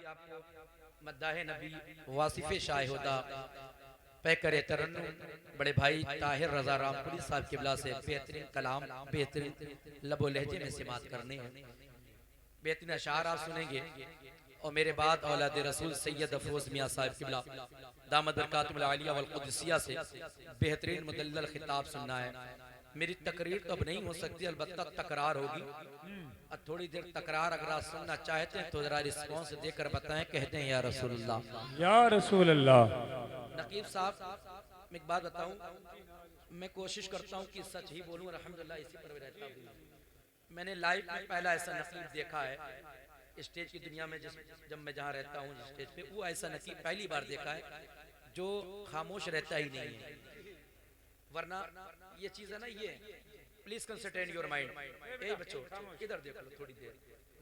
मद्दाह नबी वासिफ शाहिदा पे करे तरन्नुम बड़े भाई ताहिर रजा रामपुरी साहब किबला से बेहतरीन कलाम बेहतरीन लबो लहजे में सिमात करने हैं, बेहतरीन अशार आप सुनेंगे। और मेरे बाद औलाद रसूल सैयद अफरोज मियां साहब किबला दामद बरकातुहुल आलिया वल कुद्सिया से बेहतरीन मुदल्लल खिताब सुनना है। मेरी तकरीर तो अब नहीं हो सकती, अलबत्ता तकरार होगी। अब थोड़ी देर तकरार अगर आप सुनना चाहते हैं तो जरा रिस्पॉन्स देकर बताएं, कहते हैं या रसूलुल्लाह या रसूलुल्लाह। नकीब साहब मैं एक बात बताऊं, मैं कोशिश करता हूं कि सच ही बोलूं, अल्हम्दुलिल्लाह इसी पर रहता हूं। मैंने लाइव में पहला ऐसा नकीब देखा है स्टेज की दुनिया में, जब मैं जहां रहता हूं स्टेज पे, वो ऐसा नकीब पहली बार देखा है जो खामोश रहता ही नहीं है। वरना ये चीज है ना, ये प्लीज कंसंट्रेट योर माइंड, ए बच्चों इधर देख लो थोड़ी देर,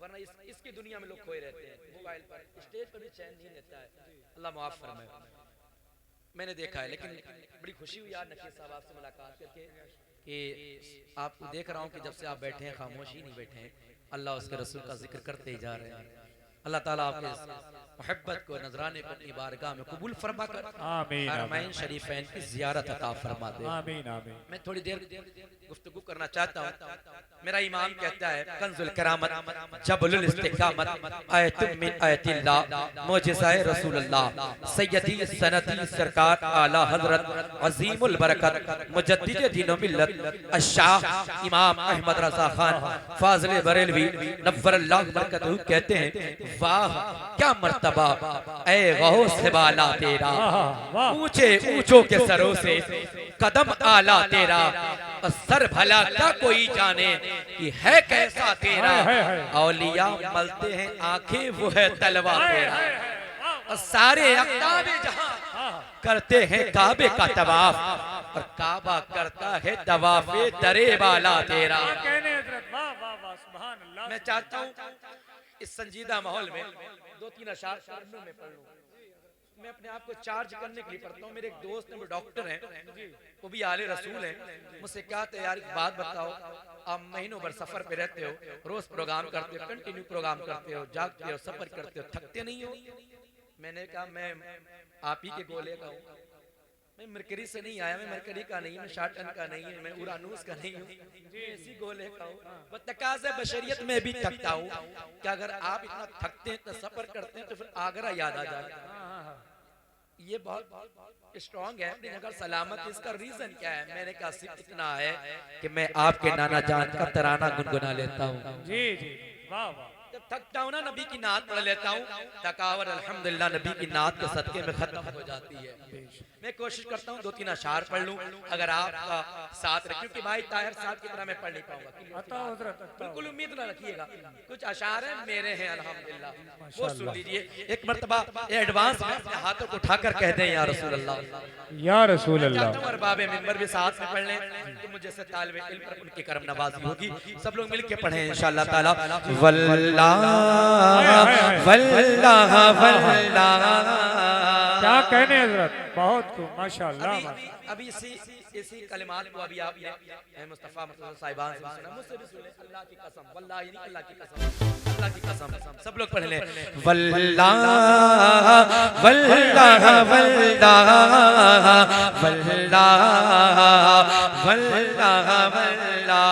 वरना इसकी दुनिया में लोग खोए रहते हैं मोबाइल पर, स्टेज पर भी चैन नहीं रहता है। अल्लाह माफ फरमाए। मैंने देखा है, लेकिन बड़ी खुशी हुई यार नकीब साहब आपसे मुलाकात करके कि आपको देख रहा हूँ कि जब से आप बैठे हैं खामोश ही नहीं बैठे हैं, अल्लाह उसके रसूल का जिक्र करते ही जा रहे हैं। अल्लाह ताला आपके मोहब्बत को नजराने को अपनी बारगाह में कबूल फरमा कर आमीन हरमैन शरीफैन की ज़ियारत अता फरमा दे। आमीन आमीन। मैं थोड़ी देर गुफ्तगू करना चाहता हूँ। मेरा इमाम कहता है कंजुल करामत जबलुल इस्तिकामत आयतुम मिन आयतिल्लाह मौजिज़ाए रसूलुल्लाह सय्यदी सनदी सरकार आला हजरत अजीमुल बरकत मुजद्दिद दीन व मिल्लत अशाह इमाम अहमद रजा खान फाजिल बरेलवी नव्वरल्लाहु बरकतहू कहते हैं, वाह क्या मर्तबा ऐ गौस बाला तेरा, ऊंचे ऊंचों के सरों से कदम आला तेरा, सर भला क्या कोई जाने कि है कैसा तेरा, औलिया मलते हैं आंखें वो है तलवा तेरा, सारे अक़ताबे जहां करते हैं काबे का तवाफ और काबा करता है तवाफे दरे वाला तेरा। मैं चाहता हूं इस संजीदा माहौल में दो तीन अशार में पढ़ लूं। मैं अपने आप को चार्ज करने के लिए पढ़ता हूँ। मेरे एक दोस्त हैं, वो डॉक्टर हैं, वो भी आले रसूल हैं। मुझसे क्या यार एक बात बताओ, आप महीनों भर सफर पे रहते हो, रोज प्रोग्राम करते हो, कंटिन्यू प्रोग्राम करते हो, जागते हो, सफर करते हो, थकते नहीं हो? मैंने कहा मैं आप ही के गोले का हूँ, मैं मरकरी से नहीं आया, मैं मरकरी का नहीं, मैं शाटन का नहीं, मैं उरानूस का नहीं हूँ, इसी गोले का हूँ। तकाज़े बशरियत में भी थकता हूँ कि अगर आप इतना थकते हैं तो सफर करते हैं तो फिर आगरा याद आ जाए। ये बहुत स्ट्रॉन्ग है, अगर सलामत, इसका रीजन क्या है? मैंने कहा सिर्फ इतना है कि मैं आपके नाना जान का तराना गुनगुना लेता हूँ। जी जी वाह वाह। जब थकता हूँ ना नबी की नात पढ़ लेता हूँ, थकावट अल्हम्दुलिल्लाह नबी की नात के सदके में खत्म हो जाती है। मैं कोशिश करता हूँ दो तीन अशार पढ़ लूँ, अगर आपका साथ रखे, क्योंकि भाई ताहिर साहब की तरह मैं पढ़ नहीं पाऊंगा, बिल्कुल उम्मीद ना रखिएगा। कुछ अशार हैं मेरे हैं अल्हम्दुलिल्लाह, वो सुन लीजिए। एक मर्तबा एडवांस में अपने हाथों को उठाकर कह दें या रसूल अल्लाह, या रसूल अल्लाह। और बाबे मिंबर भी साथ में पढ़ लें तो मुझे से तालिब इल्म पर उनकी करम नवाजी होगी। सब लोग मिलके पढ़ें इंशाअल्लाह ताला। वल्लाह वल्लाह वल्लाह, क्या कहने हजरत, बहुत खूब माशाअल्लाह। अभी इसी कलिमात को अभी आपने मुस्तफा मुस्तफा साहिबान से सुना, मुझसे भी सुने। अल्लाह की कसम, वल्लाही नहीं, अल्लाह की कसम, अल्लाह की कसम। सब लोग पढ़ लें वल्लाह वल्लाह वल्लाह वल्लाह वल्लाह वल्लाह,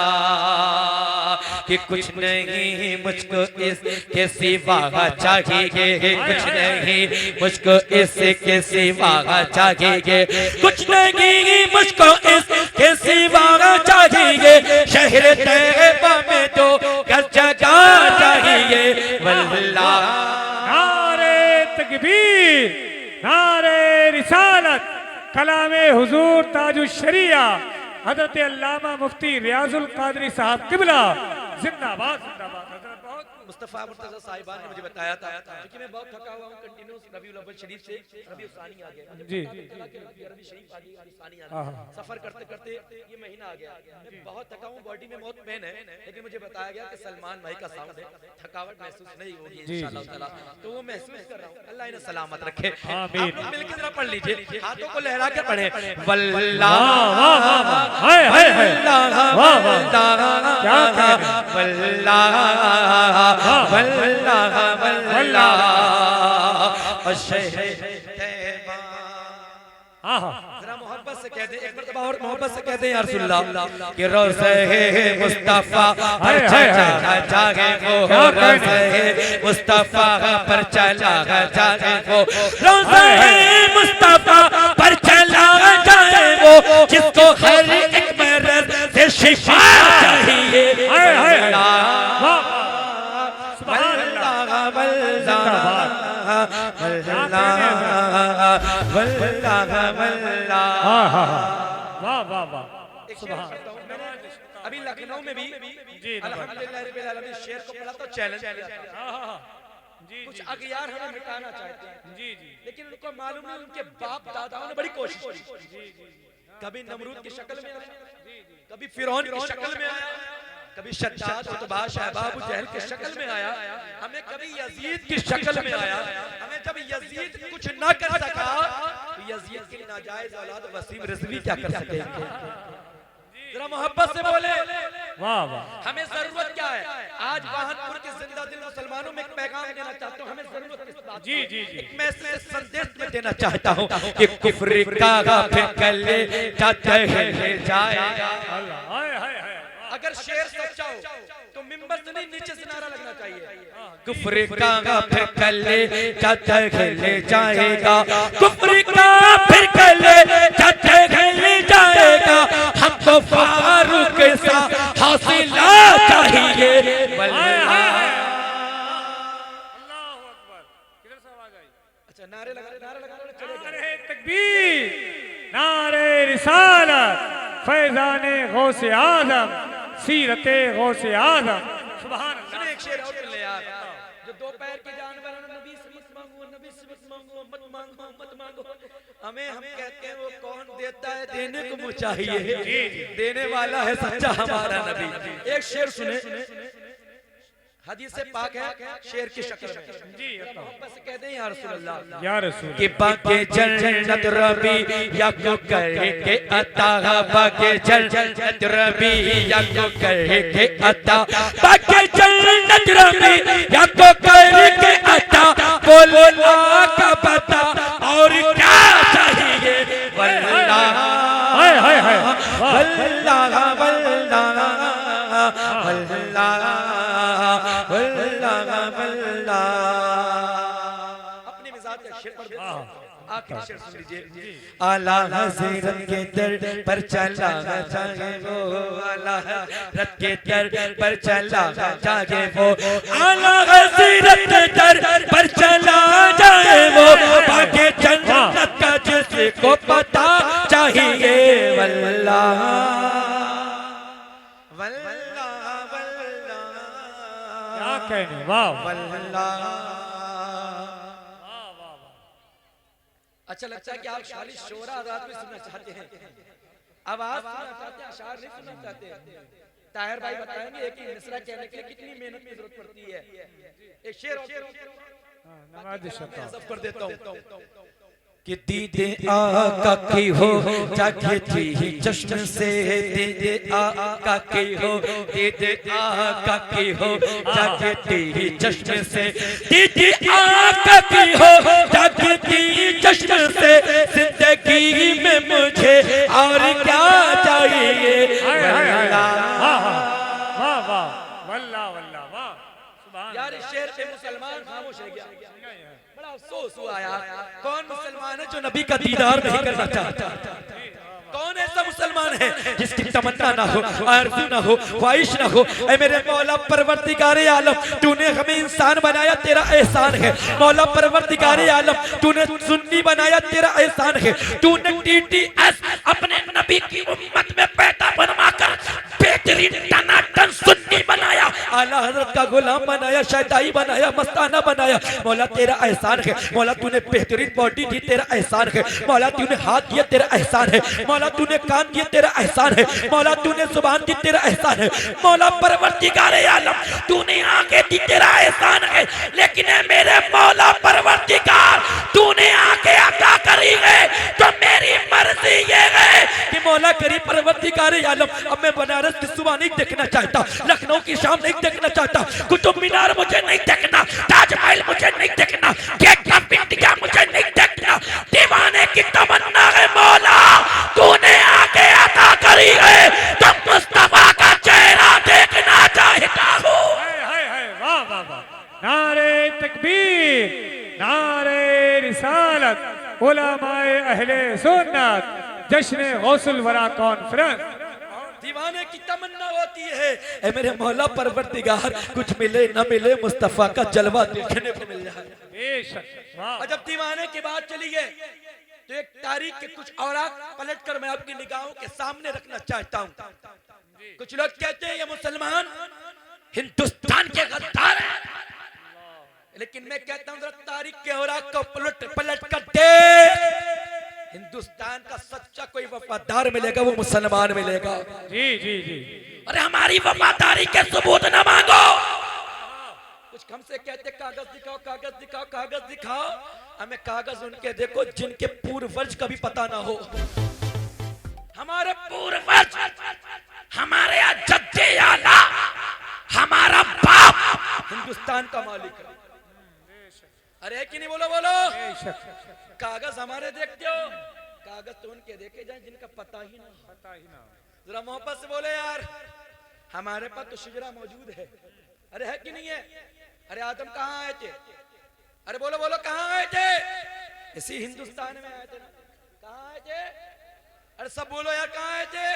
कि कुछ नहीं मुझको इसके सिवा चाहिए, कुछ नहीं मुझको इसके सिवा चाहिए, कुछ नहीं मुझको इसके सिवा चाहिए, शहर तैयबा में तो हर जगह चाहिए। वल्लाह नारे तकबीर, नारे रिसालत, कलामे हुजूर ताजुश शरिया हजरत अल्लामा मुफ्ती रियाजुल कादरी साहब किबला जिंदाबाद जिंदाबाद। मुस्तफा मुर्तजा साहिबान ने मुझे बताया था, क्योंकि मैं बहुत थका हुआ हूँ, कंटिन्यूस रबीउल अव्वल शरीफ से रबीउल सानी आ गया, जी रबी शरीफ आ गई, रबी सानी आ गई, सफर करते करते ये महीना आ गया। मैं बहुत थका हूँ, बॉडी में बहुत पेन है, लेकिन मुझे बताया गया कि सलमान भाई का साउंड है, थकावट महसूस नहीं होगी इंशाअल्लाह ताला। तो वो महसूस कर रहा हूँ, अल्लाह इन्हें सलामत रखे। आप लोग मिलकर जरा पढ़ लीजिए, हाथों को लहरा के पढ़े वल्लाह वल्लाह वल्लाह वल्लाह जरा मोहब्बत से कह दे, एक मरतबा और मोहब्बत से कह दे या रसूल अल्लाह कि रोज़े मुस्तफा पर चला जागे वो, रोज़े मुस्तफा पर चला जागे वो, रोज़े मुस्तफा पर चला जाए वो, जिसको हर एक मर्ज़ से शिफा चाहिए। अभी लखनऊ में भी अल्हम्दुलिल्लाह रब्बिल आलमीन शेर को पढ़ा तो चैलेंज किया था। कुछ अगियार हमें मिटाना चाहते हैं, लेकिन उनको मालूम नहीं उनके बाप दादाओं ने बड़ी कोशिश की। कभी नमरूद की शक्ल में आया, कभी फिरौन की शक्ल में आया, कभी शद्दाद उतबा शहबा अबू जहल की शक्ल में आया, हमें कभी यजीद की शक्ल में आया। हमें जब यजीद कुछ ना कर सका तो यजीद की नाजायज औलाद वसीम रिजवी क्या कर सकेंगे? जरा मोहब्बत से बोले वाह वाह। हमें जरूरत क्या है? आज वाहनपुर के जिंदा दिल मुसलमानों में एक पैगाम देना चाहता हूँ। हमें जरूरत किस बात की? एक मैसेज संदेश में देना चाहता हूँ कि कुफ्र का फिर कले जाते हैं जाएगा। अगर शेर सच्चा हो तो मिंबर से नहीं नीचे से नारा लगना चाहिए। कुफ्र का फिर कले जाते हैं जाएगा, कुफ्र का फिर कले जाते हैं जाएगा। हमको फारूक सा हौसला चाहिए। अच्छा नारे लगा नारे तकबीर, नारे रिसालत, फैज़ाने गौसे आज़म, सीरते गौसे आज़म। सुभान अल्लाह। एक शेर और ले यार, जो दो पैर के जानवर हैं, नबी से मत मांगो, नबी से मत मांगो, मत मांगो, मत मांगो। हमें हम कहते हैं वो कौन देता है, देने को मुझे चाहिए, देने वाला है सच्चा हमारा नबी। एक शेर सुने, हदीस से पाक है, शेर की शक्ल में जी मोहब्बत से कह दें या रसूल अल्लाह, या रसूल कि बाके जन्नत रबी या को करके अता, बाके जन्नत रबी या को करके अता, बाके जन्नत रबी या को करके अता। बोलो आका बता और क्या चाहिए? वल्लाह हाय हाय हाय वल्लाह वल्लाह वल्लाह अपने मिजाज का शेर पढ़ देते हैं। आखिरी शेर सुन लीजिए। आला हज़रत के दर पर चला जाए वो, आला हज़रत के दर पर चला जाए वो, आला हज़रत के दर पर चला जाए वो, बाकी जन्नत का जिसको पता चाहिए। वल्लाह वल्लाह वल्लाह क्या कहने, वाह वल्लाह। अच्छा लगता है कि आप खाली शोरा आजाद में सुनना चाहते हैं, आवाज सुनना चाहते हैं, अशार नहीं सुनना चाहते। ताहिर भाई बताएंगे एक ही मिसरा कहने के लिए कितनी मेहनत की जरूरत पड़ती है। एक शेर नवाज़ शफ़क़त कर देता हूँ कि दीदे आका की हो जागती चश्म से, दीदे आका की हो, दीदे आका की हो जागती चश्म से, दीदे आका की हो जागती चश्म से। जिंदगी में मुझे और क्या चाहिए? यार शेर से मुसलमान खामोश है गया, बड़ा अफसोस हुआ यार। कौन मुसलमान है जो नबी का दीदार नहीं करना चाहता? कौन ऐसा मुसलमान है जिसकी तमन्ना ना हो, आरज़ू ना हो, ख्वाहिश ना हो? ऐ मेरे मौला परवरदिगारे आलम, तूने हमें इंसान बनाया, तेरा एहसान है। मौला परवरदिगारे आलम, तूने सुन्नी बनाया, तेरा एहसान है। तूने TTS अपने नबी की उम्मत में पैदा बनवाकर बेहतरीन टनाटन सुन्नी बनाया, आला हज़रत का गुलाम बनाया, शैताई बनाया, मस्ताना बनाया। मौला तेरा एहसान है। मौला तूने बेहतरीन बॉडी दी, तेरा एहसान है। मौला तूने हाथ दिया, तेरा एहसान है। मौला तूने कान दिए, तेरा एहसान है। मौला तूने जुबान दी, तेरा एहसान है। मौला परवरदिगारे आलम, तूने आंखें दी, तेरा एहसान है। लेकिन है मेरे मौला परवरदिगार, तूने आंखें अता करी है तो मेरी मर्जी ये है कि मौला करीम परवरदिगारे आलम, अब मैं बनारस की सुबह नहीं देखना चाहता, लखनऊ की शाम नहीं देखना चाहता, कुतुब मीनार मुझे नहीं देखना, ताजमहल मुझे नहीं देखना, गेट ऑफ इंडिया तकबीर, नारे रिसालत, उलमाए अहले सुन्नत, जश्न गौसुल वरा कॉन्फ्रेंस। दीवाने की तमन्ना होती है ए मेरे मौला परवरदिगार कुछ मिले न मिले मुस्तफा का जलवा देखने को मिल जाए। बेशक, वाह। और जब दीवाने की बात चली है तो एक तारीख के कुछ औराक पलट कर मैं आपकी निगाहों के सामने रखना चाहता हूँ। कुछ लोग कहते हैं ये मुसलमान हिंदुस्तान के गद्दार हैं, लेकिन मैं कहता हूँ तारीख के औराक को पलट कर दे। हिंदुस्तान का सच्चा कोई वफादार मिलेगा, वो मुसलमान मिलेगा। जी जी जी। अरे हमारी वफादारी के सबूत न मांगो। कुछ हमसे कहते कागज दिखाओ, कागज दिखाओ, कागज दिखाओ। हमें कागज उनके देखो जिनके पूर्वज का भी पता ना हो। हमारे पूर्वज, हमारे जद्दे आला, हमारा बाप हिंदुस्तान का मालिक है। अरे कि नहीं, बोलो बोलो। कागज हमारे देखते हो, कागज तो उनके देखे जाए जिनका पता ही ना। जरा मोहब्बत से बोले यार, हमारे पास तो शिजरा मौजूद है। अरे है कि नहीं है? अरे आदम कहाँ आए थे? अरे बोलो बोलो, कहाँ आए थे? इसी हिंदुस्तान में आए थे ना। कहाँ आए थे? अरे सब बोलो यार, कहाँ आए थे?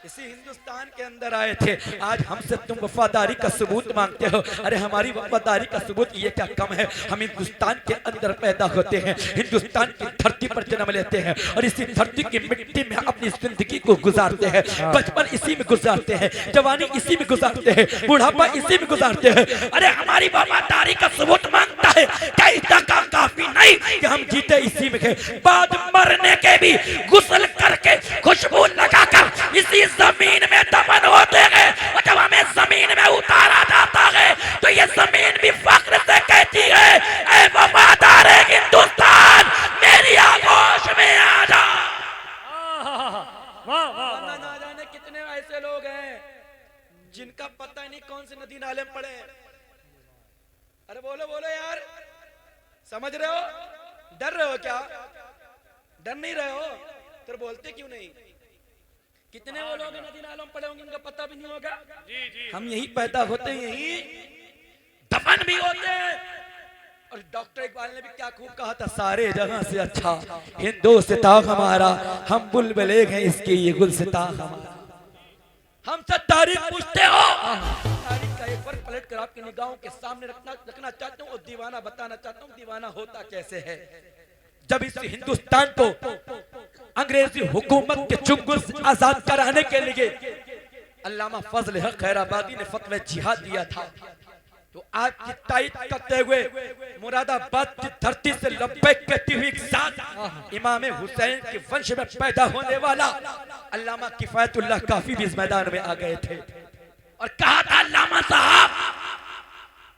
इसी हिंदुस्तान के अंदर आए थे। आज हमसे तुम वफादारी का सबूत मांगते हो। अरे हमारी वफादारी का सबूत ये क्या कम है? हम हिंदुस्तान के अंदर पैदा होते हैं, हिंदुस्तान की धरती पर जन्म लेते हैं और इसी धरती की मिट्टी में अपनी जिंदगी को गुजारते हैं। बचपन इसी में गुजारते हैं, जवानी इसी में गुजारते हैं, बुढ़ापा इसी में गुजारते हैं। अरे हमारी वफादारी का सबूत मांगता है, क्या इतना काम काफी नहीं कि हम जीते इसी में, बाद मरने के भी गुस्ल करके खुशबू लगाकर इसी जमीन में दफन होते हैं। और जब हमें जमीन में उतारा जाता है तो ये जमीन भी फख्र से कहती है, ऐ वफादार हिंदुस्तान मेरी आगोश में आ जा। ना जाने कितने ऐसे लोग हैं जिनका पता नहीं कौन से नदी नाले में पड़े। अरे बोलो बोलो यार, समझ रहे हो? डर रहे हो क्या? डर नहीं रहे हो तो बोलते क्यों नहीं? कितने वो लोग नदी नालों में पड़े होंगे, उनका पता भी नहीं होगा। जी जी। हम यही पैदा होते हैं, यही दफन भी होते हैं। और डॉक्टर इकबाल ने भी क्या खूब कहा था, सारे जहां से अच्छा हिंदुस्तान हमारा, हम बुलबुले हैं इसकी ये गुलसितान हमारा। हमसे तारीख पूछते हो, तारीख का एक बार पलट कर आपकी निगाहों के सामने रखना चाहता हूँ और दीवाना बताना चाहता हूँ दीवाना होता कैसे है। जब इस हिंदुस्तान को अंग्रेजी हुकूमत के चुंगल से आजाद कराने के लिए अल्लामा फजल हक खैराबादी ने फतवा जिहाद दिया था, तो आपकी तायद करते हुए मुरादाबाद की धरती से लब्बैक कहती हुई एक साथ इमाम हुसैन के वंश में पैदा होने वाला अल्लामा किफायतुल्लाह काफी भी इस मैदान में आ गए थे और कहा था, अल्लामा साहब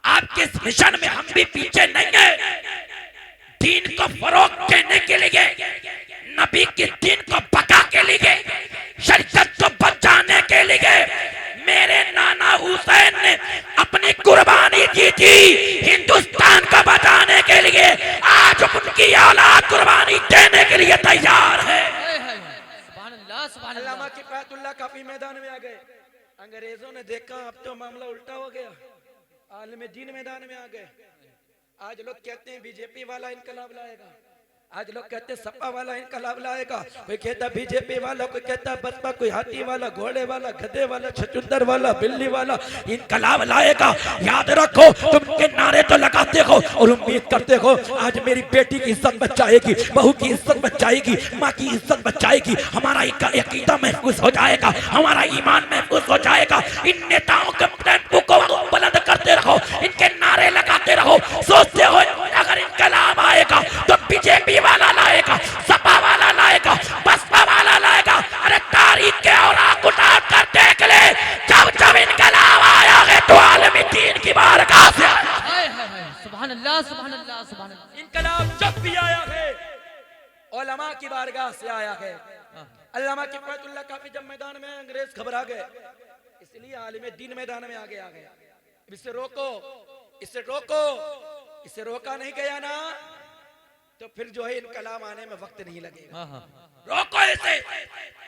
आपके इस मिशन में हम भी पीछे नहीं है। दीन को फरोग देने के लिए, नबी के दीन को बका के लिए, शरीयत को बचाने के लिए मेरे नाना हुसैन ने अपनी कुर्बानी दी थी हिंदुस्तान को बचाने के लिए। आज उनकी औलाद कुर्बानी देने के लिए तैयार है। अल्लामा किफायतुल्लाह काफी मैदान में आ गए। अंग्रेजों ने देखा अब तो मामला उल्टा हो गया, आलम दीन मैदान में आ गए। आज लोग कहते हैं बीजेपी वाला इनकलाब लाएगा, आज लोग कहते हैं सपा वाला इनकलाब लाएगा, कोई कहता बीजेपी वाला, कोई कहता बसपा, कोई हाथी वाला, घोड़े वाला, गधे वाला, छछूंदर वाला, बिल्ली वाला इनकलाब लाएगा। याद रखो, तुम के नारे तो लगाते हो और उम्मीद करते हो आज मेरी बेटी की इज्जत बचाएगी, बहू की इज्जत बचाएगी, माँ की इज्जत बचाएगी, हमारा अकीदा महफूज हो जाएगा, हमारा ईमान महफूज हो जाएगा। इन नेताओं के टेम्पो को बुलंद करते रहो, इनके नारे लगाते रहो, सोचते हो अगर इनकलाब आएगा तो बीजेपी वाला लाएगा, सपा वाला लाएगा, बसपा वाला लाएगा। अरे तारीख के औराक उठा कर देख ले, जब जब इनकलाब आया है तो आलमी दीन की बारगाह से सुभान अल्लाह, सुभान अल्लाह, सुभान अल्लाह। इनकलाब जब भी आया है उलमा की बारगाह से आया है। अल्लामा किफायतुल्लाह काफी जब मैदान में अंग्रेज घबरा गए, इसलिए आलिम दीन मैदान में आ गया। इसे रोको, इसे रोको, इसे रोका नहीं गया ना तो फिर जो है इनकलाब आने में वक्त नहीं लगेगा। रोको इसे।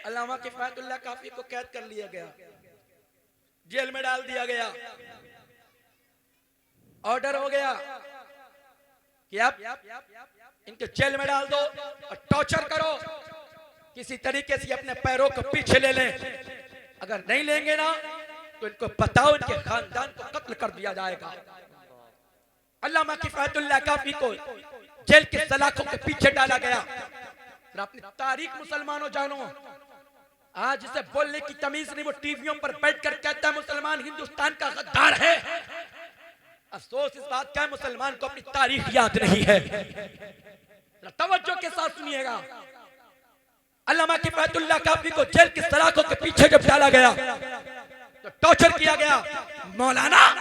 अल्लामा किफायतुल्लाह काफी को कैद कर लिया गया, जेल में डाल दिया गया, ऑर्डर हो गया कि आप इनके जेल में डाल दो और टॉर्चर करो, किसी तरीके से अपने पैरों को पीछे ले लें। अगर नहीं लेंगे ना तो इनको बताओ इनके खानदान को कत्ल कर दिया जाएगा। अल्लामा किफायतुल्लाह काफी को जेल के सलाखों के पीछे डाला गया। फिर अपनी तारीख मुसलमानों जानो, आज इसे बोलने की तमीज नहीं, वो टीवियों पर बैठकर कहता है मुसलमान हिंदुस्तान का गद्दार है। अफसोस इस बात का है मुसलमान को अपनी तारीख याद नहीं है। तवज्जो के साथ सुनिएगा, अल्लामा किफायतुल्लाह काफी को जेल की सलाखों के पीछे जब डाला गया तो टॉर्चर किया गया। मौलाना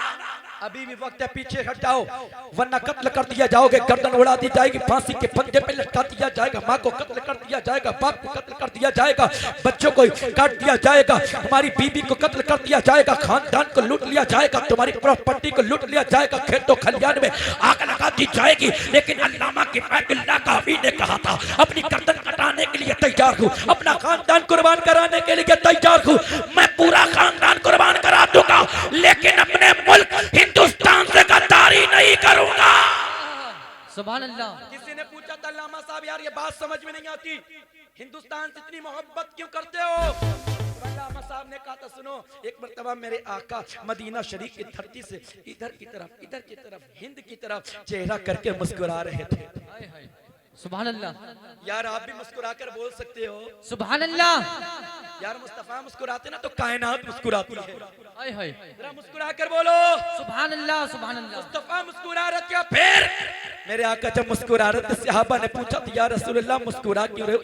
अभी भी वक्त है, पीछे हट जाओ वरना कत्ल कर दिया जाओगे, गर्दन उड़ा दी जाएगी, फांसी के फंदे पे लटका दिया जाएगा, माँ को कत्ल कर दिया जाएगा, बाप को कत्ल कर दिया जाएगा, बच्चों को काट दिया जाएगा, हमारी बीवी को कत्ल कर दिया जाएगा, खानदान को लूट लिया जाएगा, तुम्हारी प्रॉपर्टी को लूट लिया जाएगा, खेतों खलियान में आग लगा दी जाएगी। लेकिन अल्लामा किफायतुल्लाह काफी ने कहा था अपनी गर्दन कटाने के लिए तैयार हूँ, अपना खानदान कुर्बान कराने के लिए तैयार हूँ, मैं पूरा खानदान कुर्बान करा दूंगा लेकिन अपने मुल्क हिंदुस्तान से गद्दारी नहीं करूंगा। सुभान अल्लाह। किसी ने पूछा था अल्लामा साहब यार ये बात समझ में नहीं आती, हिंदुस्तान से इतनी मोहब्बत क्यों करते हो? अल्लामा साहब ने कहा था सुनो, एक मर्तबा मेरे आका मदीना शरीफ की धरती से इधर की तरफ हिंद की तरफ चेहरा करके मुस्कुरा रहे थे। सुभान अल्लाह। यार आप भी मुस्कुरा कर बोल सकते हो सुभान अल्लाह। यार मुस्तफा मुस्कुराते ना तो कायनात मुस्कुराती है। हाय हाय। जरा मुस्कुरा कर बोलो सुभान अल्लाह सुभान अल्लाह। मुस्तफा मुस्कुरा रहे थे। फिर मेरे आका जब मुस्कुरा रहे थे सहाबा ने पूछा या रसूलुल्लाह मुस्कुरा क्यों रहे हो,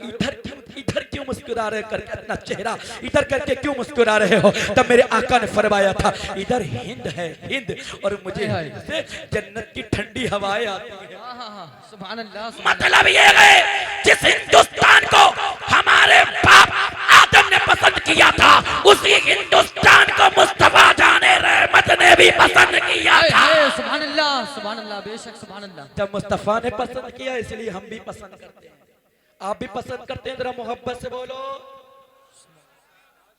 इधर क्यों मुस्कुरा रहे करके अपना चेहरा इधर करके क्यों मुस्कुरा रहे हो? तब मेरे आका ने फरमाया था इधर हिंद है हिंद, और मुझे से जन्नत की ठंडी हवाएं आती है। सुभान अल्लाह। मतलब ये है जिस हिंदुस्तान को हमारे बाप आदम ने पसंद किया था उसी हिंदुस्तान को मुस्तफा जाने रहमत ने भी पसंद किया था। सुभान अल्लाह सुभान अल्लाह। बेशक सुभान अल्लाह। जब मुस्तफा ने पसंद किया इसलिए हम भी पसंद करते हैं, आप भी पसंद करते हैं। जरा मोहब्बत से बोलो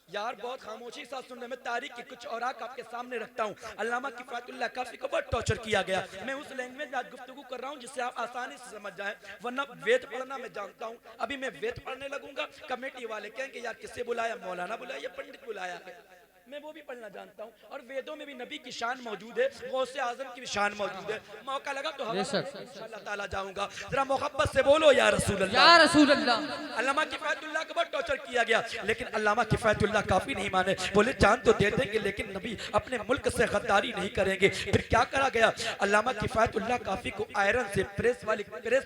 यार, बहुत खामोशी साथ सुनने में। तारीख की कुछ औराक आपके सामने रखता हूँ। अल्लामा किफायतुल्लाह काफी को बहुत टॉर्चर किया गया। मैं उस लैंग्वेज में आज गुफ्तगू कर रहा हूँ जिससे आप आसानी से समझ जाएं, वरना वेद पढ़ना मैं जानता हूँ। अभी मैं वेद पढ़ने लगूंगा, कमेटी वाले कहेंगे यार किससे बुलाया, मौलाना बुलाया या पंडित बुलाया है। मैं वो भी पढ़ना जानता हूँ और वेदों में भी नबी की शान मौजूद है, गौसे आजम की भी शान मौजूद है। मौका लगा तो इंशाअल्लाह ताला जाऊंगा। जरा मोहब्बत से बोलो या रसूल अल्लाह या रसूल अल्लाह। अल्लामा किफायतुल्लाह को बहुत टॉर्चर किया गया लेकिन अल्लामा किफायतुल्लाह काफी नहीं माने, बोले जान तो दे देंगे लेकिन नबी अपने मुल्क से गद्दारी नहीं करेंगे। फिर क्या करा गया, अल्लामा किफायतुल्लाह काफी को आयरन से प्रेस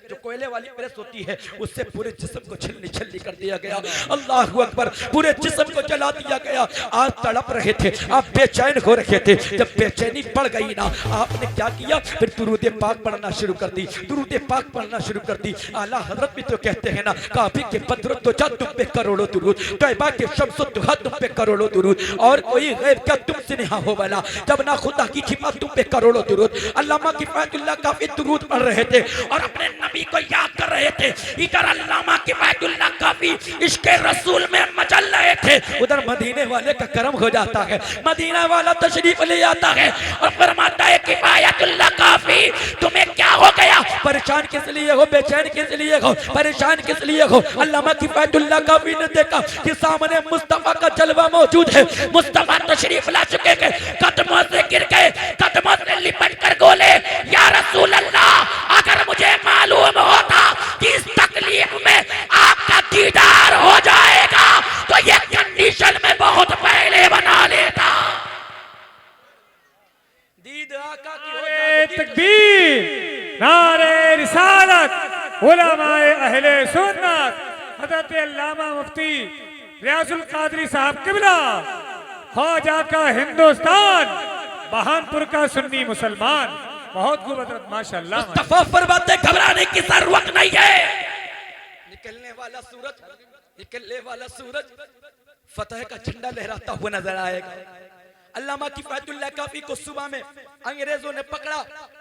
जो कोयले वाली प्रेस होती है उससे पूरे जिस्म को छिलनी कर दिया गया। अल्लाहू अकबर, पूरे जिस्म को जला दिया गया। आज तड़प रहे थे, आप बेचैन हो रखे थे। जब बेचैनी बढ़ गई ना आपने क्या किया, फिर दुरूद पाक पढ़ना शुरू कर दी, दुरूद पाक पढ़ना शुरू कर दी। आला हजरत भी तो कहते हैं ना काफी के बद्र तो जा तुम पे करोड़ों दुरूद, तैयबा के शम्सो दुहा तुम पे करोड़ों दुरूद, और कोई गैर का तुमसे नहीं हो वाला, जब ना खुदा की खिमा तुम पे करोड़ों दुरूद। अल्लामा किफायतुल्लाह काफी दुरूद पढ़ रहे थे और अपने नबी को याद कर रहे थे। इधर अल्लामा किफायतुल्लाह काफी इश्क़े रसूल में मचल रहे थे, उधर मदीने वाले का करम हो जाता है, मदीना वाला तशरीफ ले आता है और फरमाता है किफायतुल्लाह काफी तुम्हें क्या हो गया, परेशान किस लिए हो, बेचैन किस लिए हो, परेशान किस लिए हो? अल्लामा किफायतुल्लाह काफी ने देखा कि सामने मुस्तफा का जलवा मौजूद है। मुस्तफा तशरीफ ला चुके हैं, कदमों से गिर गए, कदमों से लिपट कर बोले या रसूल अल्लाह अगर मुझे मालूम होता कि इस तकलीफ में आपका दीदार हो जाएगा तो ये कंडीशन में बहुत पहले बना लेता। दीद आका की हो जाए तकबीर, नारे रिसालत, उलमाए अहले सुन्नत, हज़रत अल्लामा मुफ्ती रियाजुल कादरी साहब किबला, ख्वाजा का हिंदुस्तान, बहानपुर का सुन्नी मुसलमान। बहुत खूब हज़रत माशाअल्लाह। मुस्तफा फरमाते घबराने की जरूरत नहीं है। निकलने वाला सूरज फतह का झंडा लहराता हुआ नजर आएगा। अल्लामा किफायतुल्लाह काफी को सुबह में अंग्रेजों ने पकड़ा।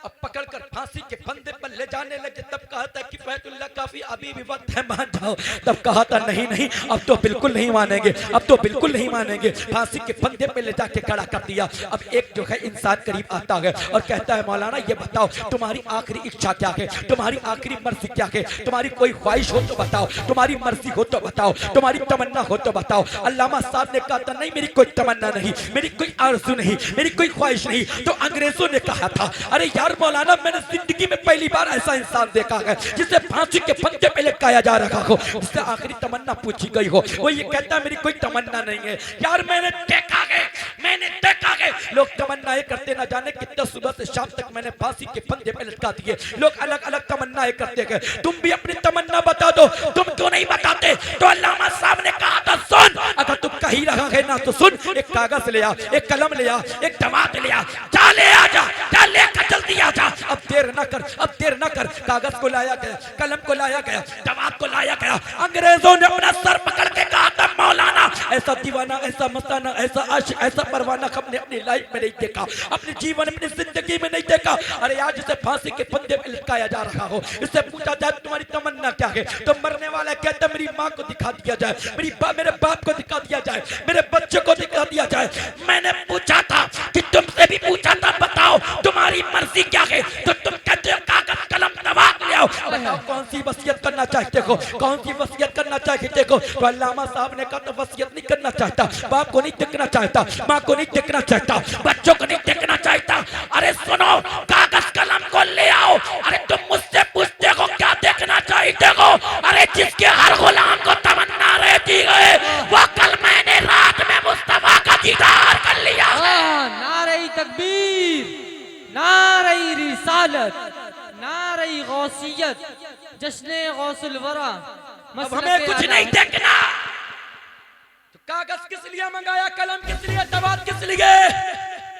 अब पकड़कर फांसी के फंदे पर ले जाने लगे, तब कहा था कि फैतुल्लाह काफी अभी भी वक्त है, मान जाओ। तब कहा था नहीं नहीं, अब तो बिल्कुल नहीं मानेंगे, अब तो बिल्कुल नहीं मानेंगे। फांसी के फंदे पे ले जाके खड़ा कर दिया। अब एक जो है इंसान करीब आता है और कहता है मौलाना ये बताओ तुम्हारी आखिरी इच्छा क्या है, तुम्हारी आखिरी मर्जी क्या है, तुम्हारी कोई ख्वाहिश हो तो बताओ, तुम्हारी मर्जी हो तो बताओ, तुम्हारी तमन्ना हो तो बताओ। अल्लामा साहब ने कहा था नहीं मेरी कोई तमन्ना नहीं, मेरी कोई आरज़ू नहीं, मेरी कोई ख्वाहिश नहीं। तो अंग्रेजों ने कहा था अरे यार मौलाना मैंने जिंदगी में पहली बार ऐसा इंसान देखा है जिसे फांसी के फंदे पे लटकाया जा रहा हो, जिससे आखिरी तमन्ना पूछी गई हो, वो ये कहता है मेरी कोई तमन्ना नहीं है। यार मैंने देखा है, मैंने देखा है लोग तमन्नाएं करते ना जाने कितना सुबह से शाम तक मैंने फांसी के फंदे पे लटका दिए। लोग अलग अलग तमन्नाएं करते हैं, तुम भी अपनी तमन्ना बता दो। तुम क्यों नहीं बताते? तो अल्लामा साहब ने कहा था सुन, अगर तुम कहीं रहा है ना तो सुन, एक कागज ले आ, एक कलम ले आ, एक दवात ले आ, जा ले आ जा, जा लेकर जल्दी आ जा। अब देर ना कर, अब देर ना कर। कागज को लाया गया, कलम को लाया गया, दवात को लाया गया। अंग्रेजों ने अपना सर पकड़ के कहा था मौलाना ऐसा दीवाना, ऐसा मस्ताना, ऐसा आशिक, ऐसा परवाना हमने अपनी लाइफ में नहीं देखा, अपने जीवन अपनी जिंदगी में नहीं देखा। अरे आज इसे फांसी के फंदे पे लटकाया जा रहा हो, इससे पूछा जाए तुम्हारी तमन्ना क्या है, तो मरने वाला कहता मेरी माँ को दिखा दिया जाए, मेरे बाप को दिखा दिया जाए, मेरे बच्चे को दिखा दिया जाए। मैंने पूछा था कि तुमसे भी पूछा था बताओ तुम्हारी मर्जी क्या है, तो तुम कहते हो कागज कलम दवात ले आओ। बताओ कौन सी वसीयत करना चाहते हो, कौन सी वसीयत करना चाहते हो? तो अल्लामा साहब ने कहा तो वसीयत नहीं करना चाहता, बाप को नहीं देखना चाहता, माँ को नहीं देखना चाहता, बच्चों को नहीं देखना चाहता। अरे सुनो कागज कलम को ले आओ। अरे तुम मुझसे पूछते हो क्या देखना चाहते हो? अरे जिसके हर गुलाम को तमन्ना रहती है वो कल मैंने रात में मुस्तफा का दीदार कर लिया। नारे तकबीर, नारे रिसालत, नारे गौसियत, जश्ने गौसुल वरा। अब हमें कुछ नहीं देखना। तो कागज किस लिए मंगाया, कलम किस लिए, दवात किस लिए?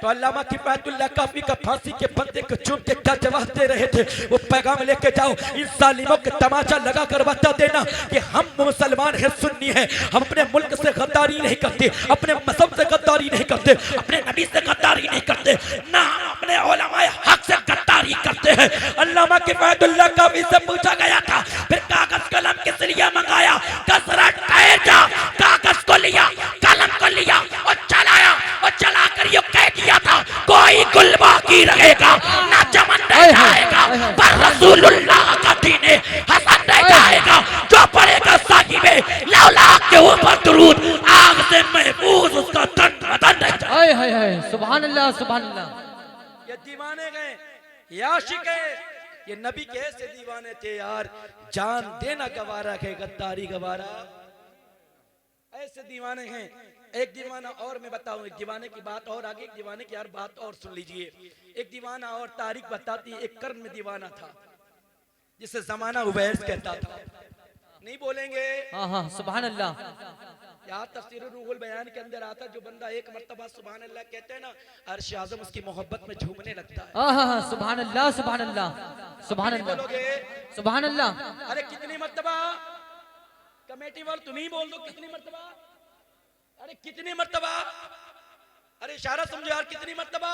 तो अल्लामा किफायतुल्लाह काफी का फांसी के फंदे को चूम के क्या जवाब दे रहे थे? वो पैगाम लेके जाओ, इन जालिमों के तमाचा लगा कर बता देना कि हम मुसलमान हैं, सुन्नी हैं, हम अपने मुल्क से गद्दारी नहीं करते, अपने मजहब से गद्दारी नहीं करते, अपने नबी से गद्दारी नहीं करते, ना हम अपने उलमाए हक से गद्दारी करते हैं। अल्लामा किफायतुल्लाह काफी से पूछा गया था फिर कागज कलम किस लिए मंगाया? कसरत ठहर जा, कागज को लिया, कलम को लिया और चलाया, और चला कर ये कह दिया था कोई गुल बाकी रहेगा ना चमन रह जाएगा, पर रसूलुल्लाह का दीन हसन रह जाएगा। जो पढ़ेगा साहिबे लौला के ऊपर दुरूद आग से महफूज उसका तन बदन रह जाए। हाय हाय सुभान अल्लाह, सुभान अल्लाह। ये दीवाने गए, ये आशिक है, ये नबी के ऐसे दीवाने थे यार, जान देना गवारा है, गद्दारी गवारा, ऐसे दीवाने हैं। एक दीवाना और मैं बताऊं, एक दीवाने की बात और आगे, एक दीवाने की यार बात और सुन लीजिए। एक दीवाना और तारीख बताती है, एक कर्म में दीवाना था जिसे जमाना उवैस कहता था। नहीं बोलेंगे? हाँ हाँ सुभान अल्लाह। यार तफसीर रूहुल बयान के अंदर आता जो बंदा एक मर्तबा सुभान अल्लाह कहते हैं ना, अर्श आज़म उसकी मोहब्बत में झूमने लगता है। हाँ हाँ सुभान अल्लाह, सुभान अल्लाह, सुभान अल्लाह, बोलोगे? सुभान अल्लाह। अरे कितनी मर्तबा? कमेटी वाले तुम ही बोल दो कितनी मर्तबा? अरे कितनी मर्तबा? अरे इशारा समझो यार, कितनी मर्तबा?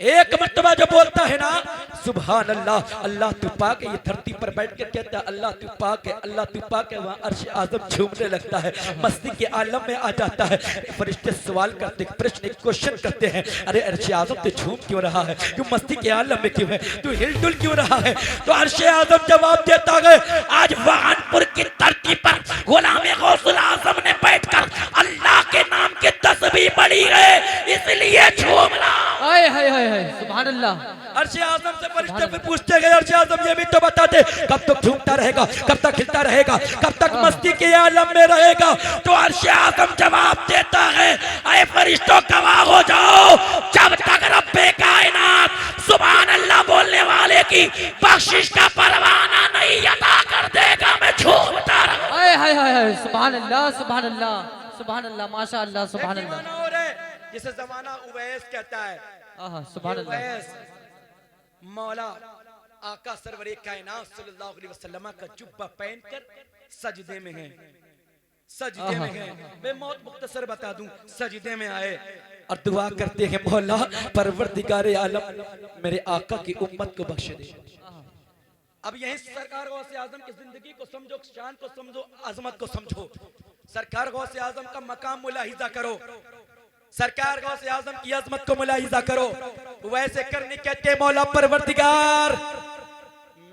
एक मर्तबा जो बोलता है ना सुभान अल्लाह, अल्लाह तू पाक है, ये धरती पर बैठ कर कहता है अल्लाह तू पाक है, अल्लाह तू पाक है, वहाँ अर्श आज़म झूमने लगता है, मस्ती के आलम में आ जाता है। फरिश्ते सवाल करते, प्रश्न क्वेश्चन करते हैं, अरे अर्श आज़म तू झूम क्यों रहा है, तू मस्ती के आलम में क्यों है, तू हिलडुल क्यों रहा है? तो अर्श आज़म जवाब देता है आज वाहनपुर की धरती पर गुलाम गौसुल आज़म ने बैठकर अल्लाह के नाम की तस्बीह पढ़ी है, इसलिए झूम रहा। हाय हाय हाय हाय सुभान अल्लाह। अर्श आज़म से फरिश्ते फिर पूछते गए अर्श आज़म ये भी तो बता दे कब तक झूमता रहेगा, कब तक खिलता रहेगा, कब तक मस्ती के आलम में रहेगा? तो अर्श आज़म जवाब देता है ऐ फरिश्तों गवाह हो जाओ, जब तक रब्बे कायनात सुभान अल्लाह बोलने वाले की बख्शिश का परवाना नहीं अता कर देगा मैं झूमता रहूंगा। हाय हाय हाय हाय सुभान अल्लाह, सुभान अल्लाह, सुभान अल्लाह, माशा अल्लाह, सुभान अल्लाह। जिसे जमाना उवैस कहता है, सुभान अल्लाह। उवैस मौला आका सरवरे कायनात सल्लल्लाहु अलैहि वसल्लम का जुब्बा पहनकर सजदे में है। सजदे में हैं। मैं मौत मुख्तसर बता दूं, सजदे में आए और दुआ करते हैं, मौला परवरदिगार आलम मेरे आका की उम्मत को बख्श दे। अब यही सरकार गौसे आजम की जिंदगी को समझो, शान को समझो, अजमत को समझो। सरकार गौसे आजम का मकाम मुलाहिजा करो, सरकार गौसे आजम की अजमत को मुलाहिजा करो। वैसे करने कहते मौला परवरदिगार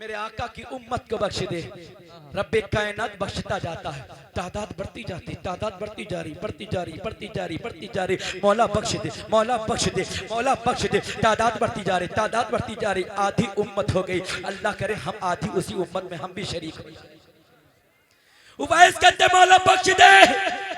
मेरे आका की उम्मत को बख्श दे। रब्बे कायनात बख्शता जाता है, तादाद बढ़ती जाती, तादाद बढ़ती जा रही, बढ़ती जा रही, बढ़ती जा रही, बढ़ती जा रही। मौला बख्श दे, मौला बख्श दे, मौला बख्श दे। तादाद बढ़ती जा रही, तादाद बढ़ती जा रही। आधी उम्मत हो गई, अल्लाह करे हम आधी उसी उम्मत में हम भी शरीक हो। उवैस कहते मौला बख्श दे।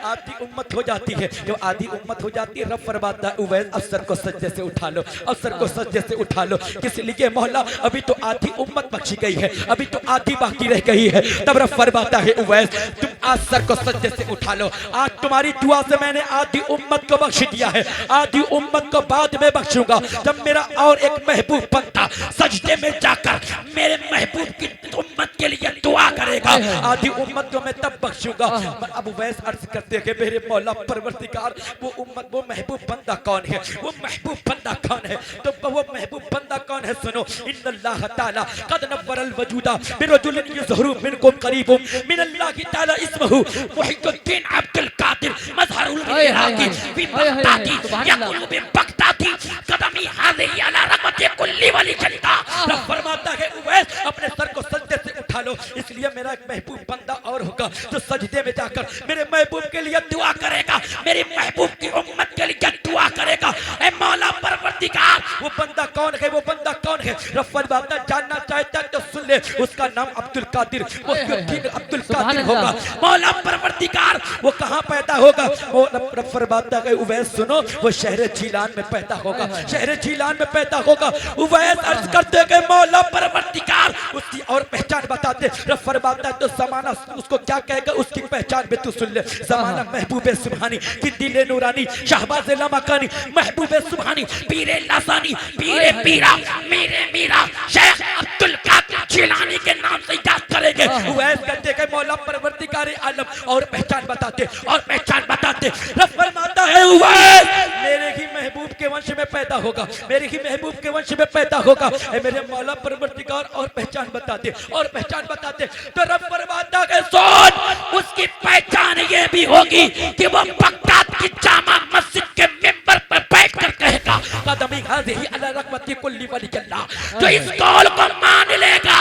आधी उम्मत हो जाती है, जब आधी उम्मत हो जाती है रब फरमाता है उवैस अफसर को सज्जे से उठा लो, अफसर को सज्जे से उठा लो। किस लिए मौला अभी तो आधी उम्मत बख्शी गई है, अभी तो आधी बाकी रह गई है। तब रब फरमाता है उवैस तुम अफसर को सज्जे से उठा लो। आज तुम्हारी दुआ से मैंने आधी उम्मत को बख्श दिया है, आधी उम्मत को बाद में बख्शूंगा जब मेरा और एक महबूब बंदा सजदे में जाकर मेरे महबूब की उम्मत के लिए दुआ करेगा। आधी उम्मत को मैं तब बख्शूंगा। अब उवैस अर्ज करते हैं मेरे मौला परवरदिगार वो उम्मत, वो महबूब बंदा कौन है, वो महबूब बंदा कौन है? तो वो महबूब बंदा कौन है? सुनो, इन्नल्लाह ताला कद नव्वरल वजूदा बिरजुलिन यज़हरु मिनकुम करीबुम मिनल्लाहि ताला इस्मुहु मुहिद्दीन अब्दुल कादिर मज़हरुल इराकी फी बगदादी यक़ुलु बि बगदादी कदमी हाज़िही अला रहमति कुल्ली वली जल्दा। रब फरमाता है उवैस अपने सर को सजदे से उठा लो, इसलिए मेरा एक महबूब बंदा और होगा जो सजदे में जाकर मेरे महबूब के लिए दुआ करेगा, मेरे महबूब की उम्मत के लिए दुआ करेगा। ऐ मौला परवरदिगार वो बंदा कौन है, वो बंदा कौन है? रब फरमाता जानना चाहता है तो सुन ले, उसका नाम अब्दुल कादिर मुहिद्दीन अब्दुल कादिर होगा। मौला परवरदिगार वो कहाँ पैदा होगा? वो रब फरमाता है उवैस सुनो वो शहर जीलान में पैदा होगा, शहर जीलान में पैदा होगा। उवैस अर्ज करते हैं मौला परवरदिगार उसकी और पहचान बताते। रब फरमाता है तो ज़माना उसको क्या कहेगा, उसकी पहचान में तू सुन ले। ज़माना महबूबे सुभानी दिले नूरानी शहबाज लमकानी महबूबे सुभानी पीरे लासानी पीरे पीरा मेरे मीरा शेख अब्दुल कादिर जिलानी के नाम से याद करेंगे। उवैस कहते हैं मौला परवरदिगार आलम और पहचान बताते, और पहचान बताते। रब फरमाता है उवैस मेरे ही महबूब के वंश में पैदा होगा, मेरे ही महबूब के वंश में पैदा होगा। मेरे मौला परवरदिगार और पहचान बताते, और पहचान बताते। तो रब फरमाता है सोच उसकी पहचान ये भी होगी कि वो बगदाद की जामा मस्जिद के मिंबर पर बैठकर कहेगा कदमी हाज़िही अला रहमति कुल्ली वली जल्ला। जो इस कौल को मान लेगा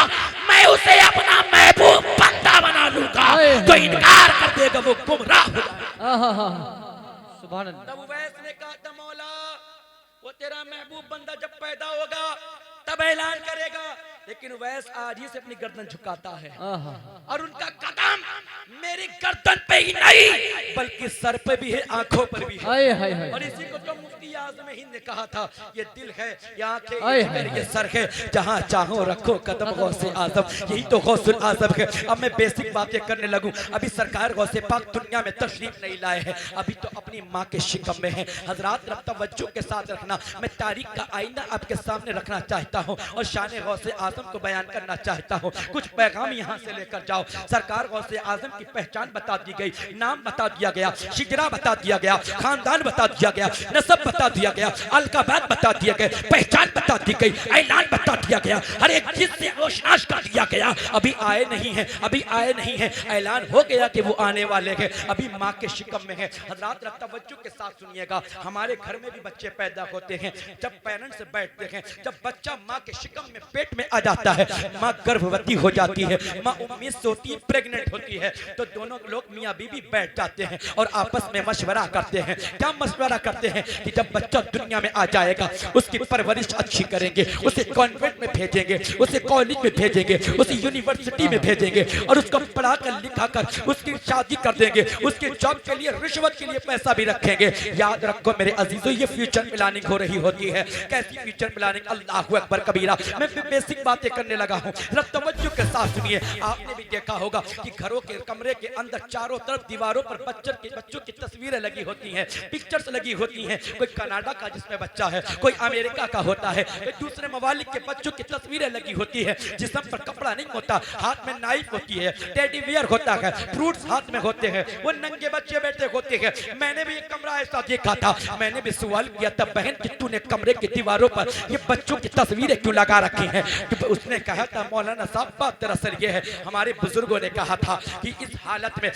मैं उसे अपना महबूब बंदा बना लूंगा, जो इनकार कर देगा वो गुमराह हो जाएगा। सुभान अल्लाह। तब उवैस ने कहा था मौला वो तेरा महबूब बंदा जब पैदा होगा तब ऐलान करेगा, लेकिन उवैस आज ही से अपनी गर्दन झुकाता है और उनका कदम मेरी गर्दन पे ही नहीं बल्कि सर पे भी है, आंखों पर भी है। और इसी को तो मुफ्ती आज़म हिंद ने कहा था ये दिल है, ये आंखें, ये जिगर, ये सर है, जहां चाहो रखो कदम गौसे आज़म, यही तो गौसुल आज़म है। अब मैं बेसिक बातें करने लगूं। अभी सरकार गौसे पाक दुनिया में तशरीफ नहीं लाए हैं, अभी तो अपनी माँ के शिकम में है। हजरात रब तवज्जो के साथ रखना, मैं तारीख का आईना आपके सामने रखना चाहता हूँ और शान गौसे आज़म को बयान करना चाहता हूँ। कुछ पैगाम यहाँ से लेकर जाओ। सरकार गौसे आज़म की पहचान बता दी गई, नाम बता दिया गया, शिजरा बता दिया गया, खानदान बता दिया गया, नसब बता दिया गया, अलकाबात बता दिया गया, पहचान बता दी गई, ऐलान बता दिया गया, हर एक चीज से रोशनाश कर दिया गया। अभी आए नहीं है, अभी आए नहीं है, ऐलान हो गया कि वो आने वाले हैं, अभी माँ के शिकम में है। हजरात रब तवज्जो के साथ सुनिएगा, हमारे घर में भी बच्चे पैदा होते हैं, जब पेरेंट्स से बैठते हैं, जब बच्चा माँ के शिकम में पेट में आ जाता है, माँ गर्भवती हो जाती है, माँ उम्मीद से होती है, प्रेग्नेंट होती है, तो दोनों लोग मियाँ बीवी बैठ जाते हैं और आपस में मशवरा करते हैं। क्या मशवरा करते हैं कि जब बच्चा दुनिया में आ जाएगा उसकी परवरिश अच्छी करेंगे, उसे कॉन्वेंट में भेजेंगे, उसे कॉलेज में भेजेंगे, उसे यूनिवर्सिटी में भेजेंगे और उसको पढ़ा कर लिखा कर उसकी शादी कर देंगे, उसके जॉब के लिए रिश्वत के लिए पैसा भी रखेंगे। याद रखो मेरे अजीजों, ये फ्यूचर प्लानिंग हो रही होती है। कैसी फ्यूचर प्लानिंग? अल्लाहु अकबर कबीरा। मैं बेसिक बातें करने लगा हूँ, रब तवज्जो के साथ सुनिए। आपने भी देखा होगा कि घरों के कमरे के अंदर चारों तरफ दीवारों पर बच्चों की तस्वीरें लगी होती हैं, पिक्चर्स लगी होती हैं। कोई कनाडा का जिसमें बच्चा है, कोई अमेरिका का होता है, कोई दूसरे ममालिक के बच्चों की तस्वीरें लगी होती है, जिस्म पर कपड़ा नहीं होता, हाथ में नाइफ होती है, टेडी बियर होता है, फ्रूट्स हाथ में होते हैं, वो नंगे बच्चे बैठे होते हैं। मैंने भी एक कमरा ऐसा देखा था, मैंने भी सवाल किया था, बहन कि तूने कमरे की दीवारों पर ये बच्चों की तस्वीरें क्यों लगा रखी हैं? तो उसने कहा था, मौलाना साहब बात दरअसल ये है, हमारे बुजुर्गों ने कहा था कि इस हालत में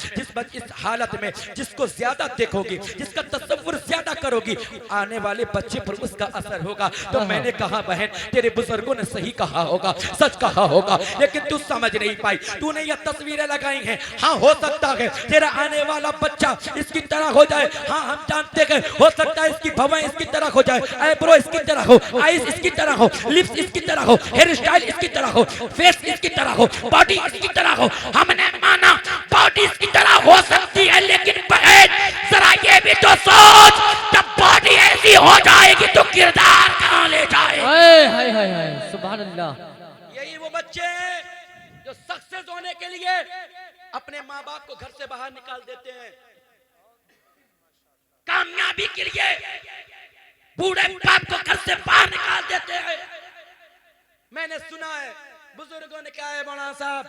इस हालत में जिसको ज्यादा देखोगी, जिसका तसव्वुर ज्यादा करोगी, आने वाले बच्चे पर उसका असर होगा। तो मैंने कहा बहन तेरे बुजुर्गों ने सही कहा होगा, सच कहा होगा, लेकिन तू समझ नहीं पाई, तूने ये तस्वीरें लगाई हैं। हाँ हो सकता है तेरा आने वाला बच्चा इसकी तरह हो जाए, हाँ हम जानते हैं, हो सकता है इसकी भवें इसकी तरह हो जाए, आईब्रो इसकी तरह हो, आईज इसकी तरह हो, लिप्स इसकी तरह हो, हेयर स्टाइल इसकी तरह हो, फेस इसकी तरह हो, बॉडी इसकी तरह हो। हमने माना बॉडी इसकी तरह हो सकती है, लेकिन बहन जरा ये भी तो सोच, जब बॉडी ऐसी हो जाएगी तो किरदार कहाँ ले जाए। हाय हाय हाय हाय सुभान अल्लाह। यही वो बच्चे हैं जो सक्सेस होने के लिए अपने माँ बाप को घर से बाहर निकाल देते हैं, कामयाबी के लिए बूढ़े बाप को घर से बाहर निकाल देते हैं। मैंने सुना है बुजुर्गों ने कहा है, मौलाना साहब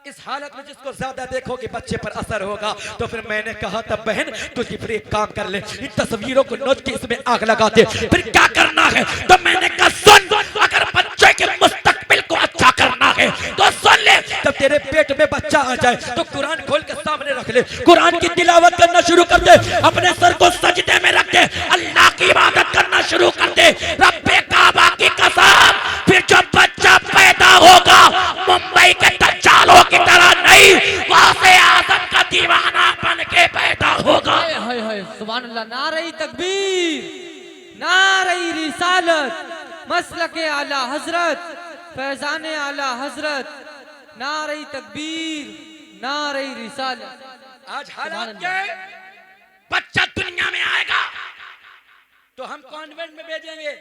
इस हालत में जिसको ज्यादा देखोगे बच्चे पर असर होगा। तो फिर मैंने कहा था बहन तुझे फिर एक काम कर ले, इन तस्वीरों को नोच के इसमें आग लगा दे, फिर क्या करना है? तो मैंने कहा सुन, अगर बच्चे के मुस्तकबिल को अच्छा करना है तो सुन ले, जब तेरे पेट में बच्चा आ जाए तो कुरान खोल के सामने रख ले, कुरान की तिलावत करना शुरू कर दे, अपने सर को सजदे में रख दे, अल्लाह की इबादत करना शुरू कर दे, रब्बे काबा की कसम। फिर जब बच्चा पैदा होगा मुंबई के दज्जालों की तरह नहीं, गौसे आजम का दीवाना बन के पैदा होगा। हाय हाय सुभान अल्लाह। नारे तकबीर, नारे रिसालत, मसलके आला हजरत, फैजाने आला हजरत, नारे तकबीर, नारे रिसालत। आज हालात क्या है? बच्चा दुनिया में आएगा तो हम कॉन्वेंट में भेजेंगे।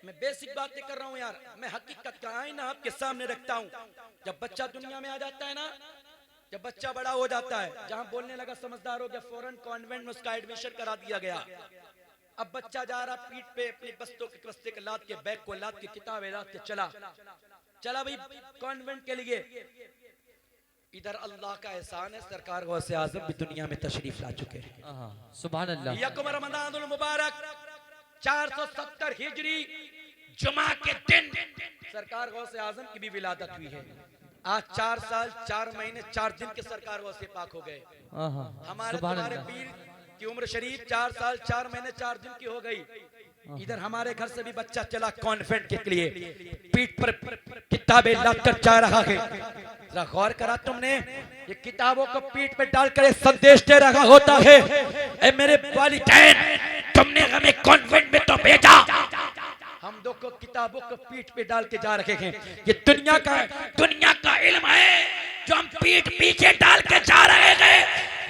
मैं बेसिक बातें कर रहा हूं यार, मैं हकीकत का आईना आपके सामने रखता हूं। जब बच्चा दुनिया में आ जाता है ना, जब बच्चा बड़ा हो जाता है, जहां बोलने लगा समझदार हो गया, फौरन कॉन्वेंट में उसका एडमिशन करा दिया गया। अब बच्चा जा रहा पीठ पे अपनी बस्तों के बस्ते के लाद के, बैग को लाद के, किताबें लाद के चला भाई कॉन्वेंट के लिए। इधर अल्लाह का एहसान है, सरकार गौसे आजम भी दुनिया में तशरीफ ला चुके हैं। सुभान अल्लाह। यकम रमज़ानुल मुबारक 470 हिजरी जुमा के दिन सरकार गौसे आजम की भी विलादत हुई है। आज 4 साल 4 महीने 4 दिन के सरकार गौसे पाक हो गए। हमारे तुम्हारे पीर की उम्र शरीफ 4 साल 4 महीने 4 दिन की हो गई। इधर हमारे घर से भी बच्चा चला कॉन्वेंट के लिए, पीठ पर किताबें लाकर जा रहा है। जरा गौर करा तुमने, ये किताबों को पीठ पे डालकर एक संदेश दे रहा होता है, ऐ मेरे वालिदैन तुमने हमें कॉन्वेंट में तो भेजा, हम दो को किताबों को पीठ पे डाल के जा रहे हैं। ये दुनिया का इल्म है जो हम पीठ पीछे डाल के जा रहे हैं।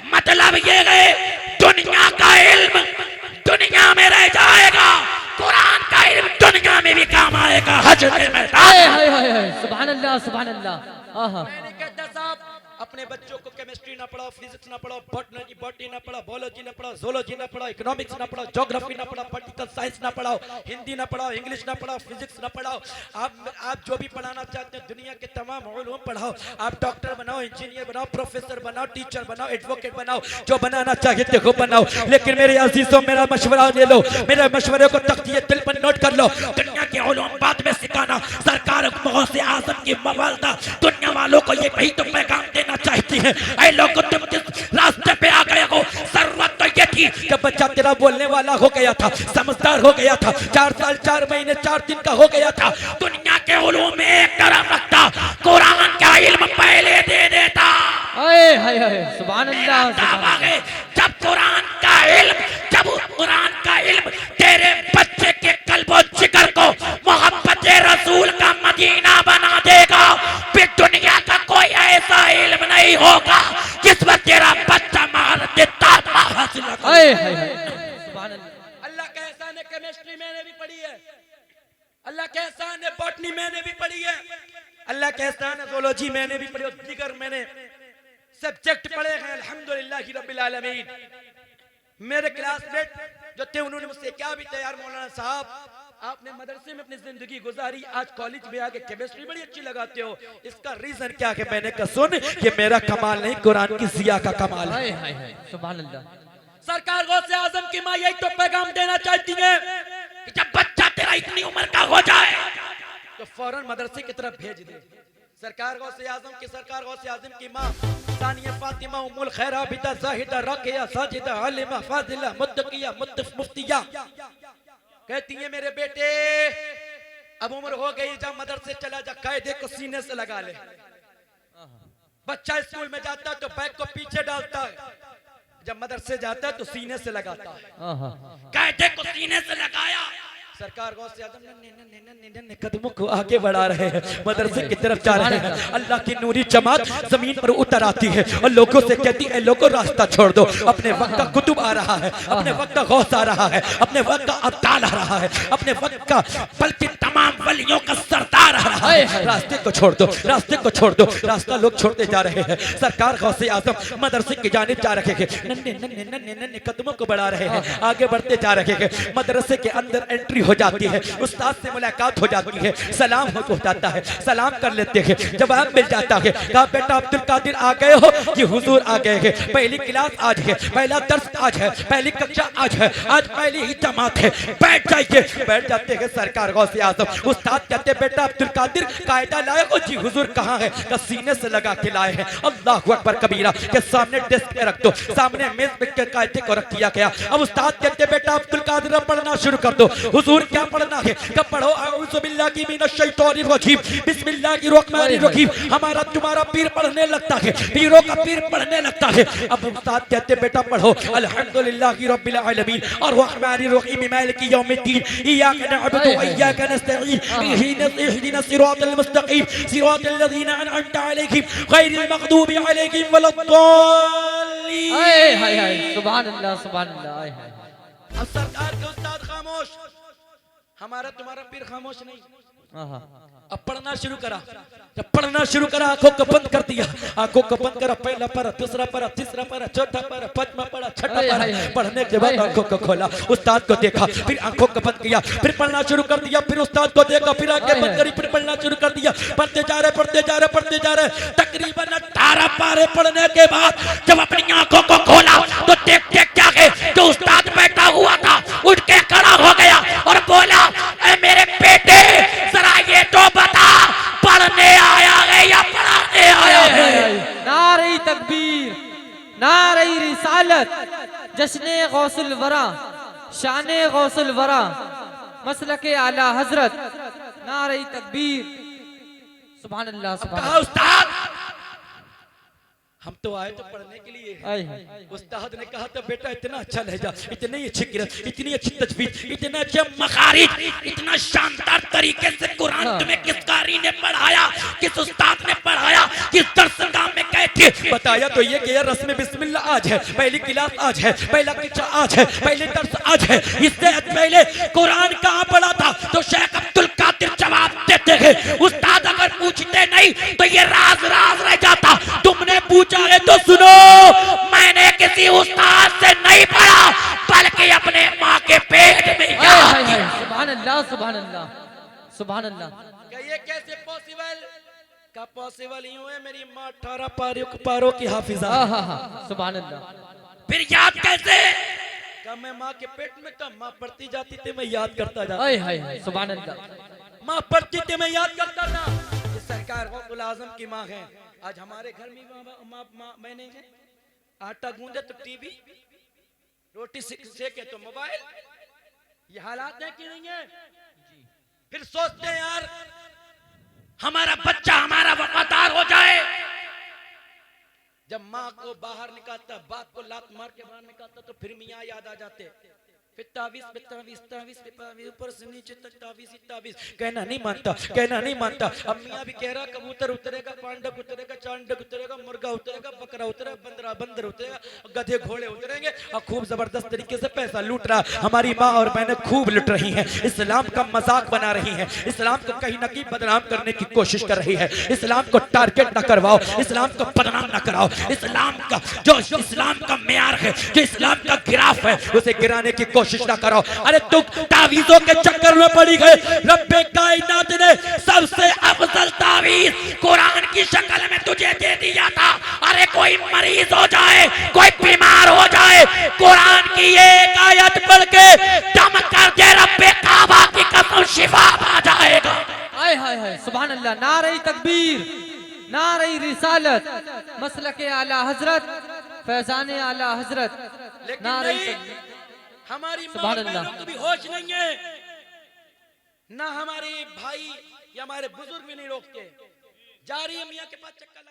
मतलब ये है दुनिया का इल्म दुनिया में रह जाएगा, कुरान का इल्म दुनिया में भी काम आएगा। हजरत में सुभान अल्लाह सुभान अल्लाह। मैंने कहता साहब अपने बच्चों को केमिस्ट्री ना पढ़ाओ, फिजिक्स ना पढ़ाओ, बॉटनी ना पढ़ाओ, बायोलॉजी ना पढ़ाओ, जोलॉजी ना पढ़ाओ, इकोनॉमिक्स ना पढ़ाओ, ज्योग्राफी ना पढ़ाओ, पॉलिटिकल साइंस ना पढ़ाओ, हिंदी ना पढ़ाओ, इंग्लिश ना पढ़ाओ, फिजिक्स ना पढ़ाओ। आप जो भी पढ़ाना चाहते हैं दुनिया के तमाम उलूम पढ़ाओ। आप डॉक्टर बनाओ, इंजीनियर बनाओ, प्रोफेसर बनाओ, टीचर बनाओ, एडवोकेट बनाओ, जो बनाना चाहते हो बनाओ। लेकिन मेरे अजीजों मेरा मशवरा ले लो, मेरे मशवरे को तख्तिए दिल पर नोट कर लो। दुनिया के उलूम बाद में सिखाना, सरकार गौसे आजम की मवालदा दुनिया वालों को ये वही तो पैगाम देना चाहती है। ऐ लोगों तुम जिस रास्ते पे आ गए हो, जरूरत तो ये थी कि बच्चा तेरा बोलने वाला हो गया था, समझदार हो गया था, 4 साल 4 महीने 4 दिन का हो गया था, दुनिया के उलूम में एक तरफ रखता, कुरान का इल्म पहले दे देता। सुभान अल्लाह। जब कुरान का इल्म तेरे बच्चे के कल्बो जिगर को मोहब्बत रसूल का मदीना बना देगा, फिर दुनिया का कोई ऐसा इल्म नहीं होगा जिस पर तेरा बच्चा हासिल अल्लाह का एहसान है। केमिस्ट्री मैंने भी पढ़ी है, अल्लाह का एहसान है। बॉटनी मैंने भी पढ़ी है, अल्लाह का एहसान है। ज़ूलॉजी मैंने भी पढ़ी, दीगर मैंने सब्जेक्ट पढ़े हैं अल्हम्दुलिल्लाह रब्बिल आलमीन। मेरे क्लासमेट जो थे उन्होंने मुझसे क्या भी तैयार, मौलाना साहब आपने मदरसे में अपनी जिंदगी गुजारी, आज कॉलेज में आके केमिस्ट्री बड़ी अच्छी लगाते हो, इसका रीजन क्या है? मैंने कहा सुन, ये मेरा कमाल नहीं, कुरान की जिया का कमाल है। सुभान अल्लाह। सरकार गौसे आजम की माँ यही तो पैगाम देना चाहती है कि जब बच्चा तेरा इतनी उम्र का हो जाए तो फौरन मदरसे की तरफ भेज दे। सरकार गौसे आजम की, सरकार गौसे आजम की माँ सानिया फातिमा उम्मुल खैर आबिदा जाहिदा राकिया साजिदा आलिमा फाजिला मुत्तकिया मुफ्तिया कहती है मेरे बेटे अब उम्र हो गई, जब मदरसे चला जा, कायदे को सीने से लगा ले। बच्चा स्कूल में जाता है तो बैग को पीछे डालता है, जब मदरसे जाता है तो सीने से लगाता है। कायदे को सीने से लगाया। सरकार गौसे आजम ने कदमों को आगे बढ़ा रहे हैं, मदरसे की तरफ जा रहे हैं। अल्लाह की नूरी जमात जमीन पर उतर आती है और लोगों से कहती है लोगों रास्ता छोड़ दो, अपने वक्त का कुतुब आ रहा है, अपने वक्त का गौस आ रहा है, अपने वक्त का अब्दाल आ रहा है, अपने वक्त का बल्कि तमाम वलियों का सरदार आ रहा है। रास्ते को छोड़ दो, रास्ते को छोड़ दो। रास्ता लोग छोड़ते जा रहे हैं। सरकार गौसे आजम मदरसे की जानिब जा रहे हैं, नन्हे नन्हे नन्हे नन्हे कदमों को बढ़ा रहे हैं, आगे बढ़ते जा रहे हैं। मदरसे के अंदर एंट्री हो जाती है, उस्ताद से मुलाकात हो जाती है, सलाम हो जाता है, सलाम कर लेते हैं, जवाब मिल जाता है। कहा बेटा अब्दुल कादिर आ गए हो? जी हुजूर आ गए हैं, पहली क्लास आज है, पहला दर्स आज है, पहली कक्षा आज है, आज पहली ही जमात है, बैठ जाइए। बैठ जाते हैं। सरकार गौसे आजम उस्ताद कहते बेटा अब्दुल कादिर कायदा लाए हो? जी हुजूर कहाँ है? का सीने से लगा के लाए हैं। अल्लाहु अकबर कबीरा के सामने डेस्क पे रख दो, सामने मेज पे के कायदे को रख दिया गया। अब उस्ताद कहते बेटा अब्दुल कादिर पढ़ना शुरू कर दो। हुजूर क्या पढ़ना है? कब पढ़ो अऊज़ु बिल्लाहि मिनश शैतानिर रजीम बिस्मिल्लाहिर रहमानिर रहीम। हमारा तुम्हारा पीर पढ़ने लगता है, पीरों का पीर पढ़ने लगता है। अब उस्ताद कहते बेटा पढ़ो अल्हम्दुलिल्लाहि रब्बिल आलमीन और रहमानिर रहीम मालिकि यौमिद्दीन इय्याका नअबुदु व इय्याका नस्तईन इहदिनस सिरातल मुस्तकीम सिरातल लज़ीना अनअमता अलैहिम गैरिल मग़दूबि अलैहिम वलद्दाल्लीन। हाय हाय हाय सुभान अल्लाह सुभान अल्लाह। हाय हाय। अब सरकार के उस्ताद खामोश, हमारा तुम्हारा पीर खामोश नहीं। अब पढ़ना शुरू करा, जब पढ़ना शुरू करा आंखों को बंद कर दिया, आंखों को बंद करा, पहला पारा, दूसरा पारा, तीसरा पारा, चौथा पारा, पांचवा पारा, छठा पारा। पढ़ने के बाद आंखों को खोला, उस्ताद को देखा, फिर आंखों को बंद किया, फिर पढ़ना शुरू कर दिया, फिर उस्ताद को देखा, फिर आंखें बंद करी, फिर पढ़ना शुरू कर दिया। पढ़ते जा रहे, पढ़ते जा रहे, पढ़ते जा रहे। तकरीबन 18 पारे पढ़ने के बाद जब अपनी आंखों को खोला तो देखते क्या है, जो उस्ताद बैठा हुआ था उठ के खड़ा हो गया और बोला मेरे बेटे जरा ये तो बता, पढ़ने आया है या पढ़ाने आया है? नारे तकबीर, नारे रिसालत, जश्ने गौसुल वरा, शाने गौसुल वरा, मसलके आला हजरत, नारे तकबीर। सुभान अल्लाह सुभान अल्लाह। उस्ताद हम तो आए तो पढ़ने के लिए। उस्ताद ने कहा था बेटा इतना अच्छा लहजा, इतनी अच्छी किरत, इतनी अच्छी तजवीज, इतने अच्छे मखारिज, इतना शानदार तरीके से कुरान तुम्हें किस कारी ने पढ़ाया, किस उस्ताद ने पढ़ाया, किस दरसगाह में गए थे? बताया तो ये कि यार रस्म बिस्मिल्लाह आज है, पहली क्लास आज है, पहला कक्षा आज है, पहले दर्स आज है। इससे पहले कुरान कहाँ पढ़ा था? तो शेख अब्दुल कादिर जवाब देते हैं। उस्ताद अगर पूछते नहीं तो ये राज राज रह जाता। तुमने पूछा है तो सुनो, मैंने किसी उस्ताद से नहीं पढ़ा बल्कि अपने माँ के पेट में। सुभान अल्लाह सुभान अल्लाह सुभान अल्लाह। ये कैसे पॉसिबल? का पॉसिबल यूं है मेरी माँ 18 पारों की हाफिजा। सुभान अल्लाह। फिर याद कैसे? का मैं माँ के पेट में था, माँ पढ़ती जाती थी, मैं याद करता जाता। सुभान अल्लाह। माँ पढ़ती थी, मैं याद करता था। ये सरकार गौसुल आजम की माँ है। आज हमारे घर में मैंने आटा गूंदे तो टीवी, रोटी सेके तो मोबाइल। ये हालात है कि नहीं है? फिर सोचते हैं यार हमारा बच्चा हमारा वफादार हो जाए। जब माँ को बाहर निकालता, बाप को लात मार के बाहर निकालता तो फिर मियाँ याद आ जाते। फिर तावीज़ पे तावीज़, तावीज़ पे तावीज़, ऊपर से नीचे तक तावीज़ ही तावीज़। कहना नहीं मानता, कहना नहीं मानता। अब मियाँ भी कह रहा कबूतर उतरेगा, पांडक उतरेगा, चांडक उतरेगा, मुर्गा उतरेगा, बकरा उतरेगा, बंदर उतरेगा, गधे घोड़े उतरेंगे और खूब जबरदस्त तरीके से पैसा लूट रहा। हमारी माँ और बहनें खूब लूट रही हैं, इस्लाम का मजाक बना रही हैं, इस्लाम को कहीं ना कहीं बदनाम करने की कोशिश कर रही है। इस्लाम को टारगेट न करवाओ, इस्लाम को बदनाम न कराओ। इस्लाम का जो इस्लाम का मेयार है, जो इस्लाम का गिराफ है, उसे गिराने की कोशिश ना करो। अरे तुम तावीज़ों के चक्कर में पड़ी गए। रब्बे कायनात ने सबसे अफजल तावीज़ कुरान की शक्ल में तुझे दे दिया था। अरे कोई मरीज हो जाए, कोई बीमार हो जाए, कुरान की एक आयत पढ़ के दम कर दे, रब्बे काबा की कसम शिफा पा जाएगा। हाय हाय हाय, सुभान अल्लाह। नारे तकबीर, नारे रिसालत, मसलके आला हजरत, फैजाने आला हजरत। लेकिन नारे नहीं, तकबीर। हमारी माँ सुभान अल्लाह। बहनों को भी होश नहीं है, ना हमारे भाई या हमारे बुजुर्ग भी नहीं रोकते। जा रही है मियाँ के पास चक्कर